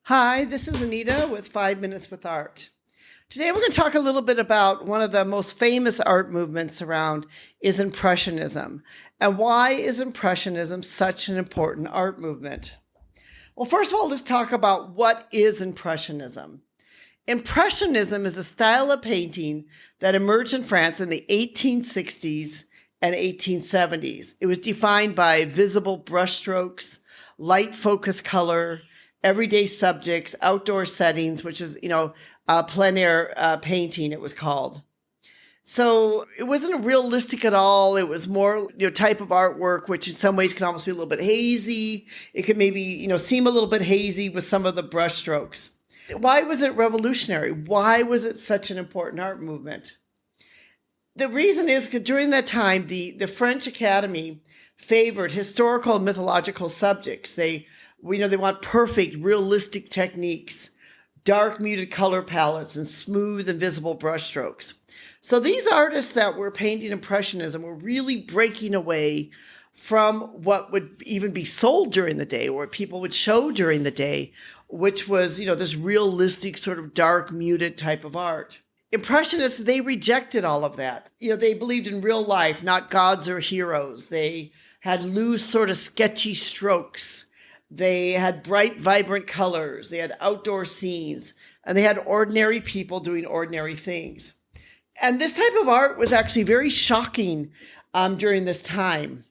Hi, this is Anita with 5 Minutes with Art. Today we're going to talk a little bit about one of the most famous art movements around is Impressionism. And why is Impressionism such an important art movement? Well, first of all, let's talk about what is Impressionism. Impressionism is a style of painting that emerged in France in the 1860s and 1870s. It was defined by visible brushstrokes, light focus color, everyday subjects, outdoor settings, which is, plein air painting, it was called. So it wasn't realistic at all. It was more, type of artwork, which in some ways can almost be a little bit hazy. It could maybe, seem a little bit hazy with some of the brushstrokes. Why was it revolutionary? Why was it such an important art movement? The reason is because during that time, the French Academy favored historical and mythological subjects. They want perfect, realistic techniques, dark muted color palettes, and smooth and visible brushstrokes. So these artists that were painting Impressionism were really breaking away from what would even be sold during the day or what people would show during the day, which was, this realistic sort of dark muted type of art. Impressionists, they rejected all of that. They believed in real life, not gods or heroes. They had loose, sort of sketchy strokes. They had bright, vibrant colors. They had outdoor scenes, and they had ordinary people doing ordinary things. And this type of art was actually very shocking during this time.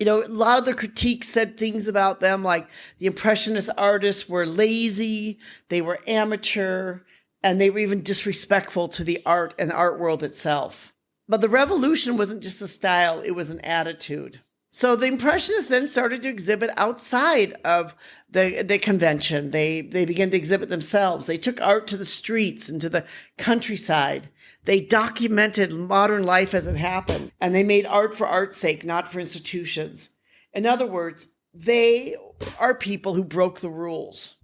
A lot of the critiques said things about them like the Impressionist artists were lazy, they were amateur, and they were even disrespectful to the art and the art world itself. But the revolution wasn't just a style, it was an attitude. So the Impressionists then started to exhibit outside of the convention. They began to exhibit themselves. They took art to the streets and to the countryside. They documented modern life as it happened, and they made art for art's sake, not for institutions. In other words, they are people who broke the rules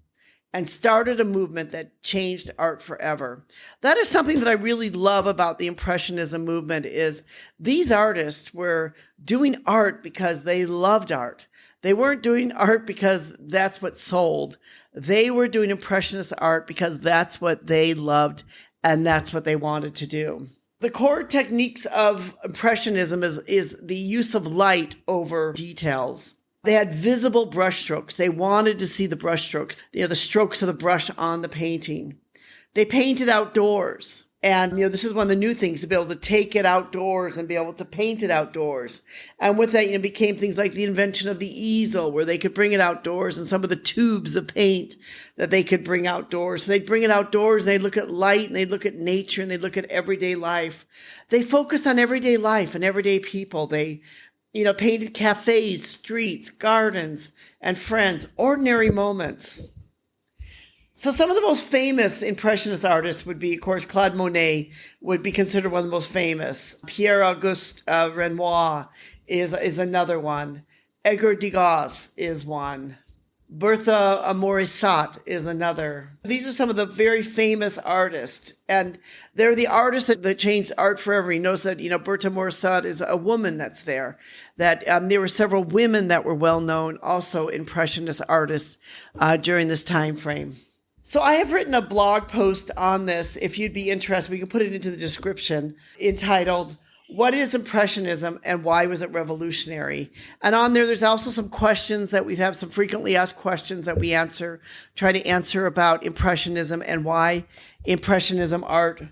and started a movement that changed art forever. That is something that I really love about the Impressionism movement is these artists were doing art because they loved art. They weren't doing art because that's what sold. They were doing Impressionist art because that's what they loved and that's what they wanted to do. The core techniques of Impressionism is the use of light over details. They had visible brushstrokes. They wanted to see the brushstrokes, the strokes of the brush on the painting. They painted outdoors. And, this is one of the new things, to be able to take it outdoors and be able to paint it outdoors. And with that, became things like the invention of the easel, where they could bring it outdoors, and some of the tubes of paint that they could bring outdoors. So they'd bring it outdoors, and they'd look at light, and they'd look at nature, and they'd look at everyday life. They focus on everyday life and everyday people. They painted cafes, streets, gardens, and friends, ordinary moments. So some of the most famous Impressionist artists would be, of course, Claude Monet would be considered one of the most famous. Pierre-Auguste Renoir is another one. Edgar Degas is one. Bertha Morisot is another. These are some of the very famous artists, and they're the artists that changed art forever. You notice that, Bertha Morisot is a woman that's there. That there were several women that were well-known, also Impressionist artists during this time frame. So I have written a blog post on this. If you'd be interested, we can put it into the description, entitled, "What is Impressionism and why was it revolutionary?" And on there's also some questions that we have, some frequently asked questions that we try to answer about Impressionism and why Impressionism art,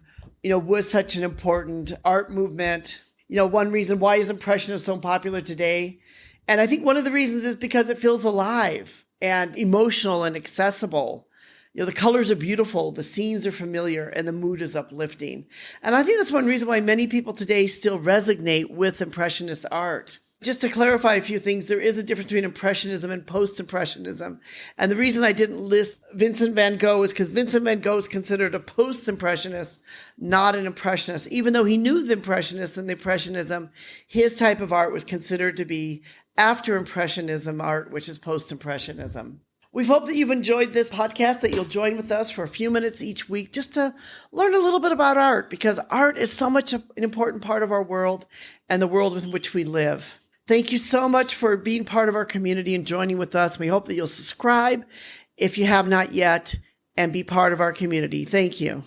was such an important art movement. One reason, why is Impressionism so popular today? And I think one of the reasons is because it feels alive and emotional and accessible. The colors are beautiful, the scenes are familiar, and the mood is uplifting. And I think that's one reason why many people today still resonate with Impressionist art. Just to clarify a few things, there is a difference between Impressionism and Post-Impressionism. And the reason I didn't list Vincent van Gogh is because Vincent van Gogh is considered a Post-Impressionist, not an Impressionist. Even though he knew the Impressionists and the Impressionism, his type of art was considered to be after Impressionism art, which is Post-Impressionism. We hope that you've enjoyed this podcast, that you'll join with us for a few minutes each week just to learn a little bit about art, because art is so much an important part of our world and the world within which we live. Thank you so much for being part of our community and joining with us. We hope that you'll subscribe if you have not yet, and be part of our community. Thank you.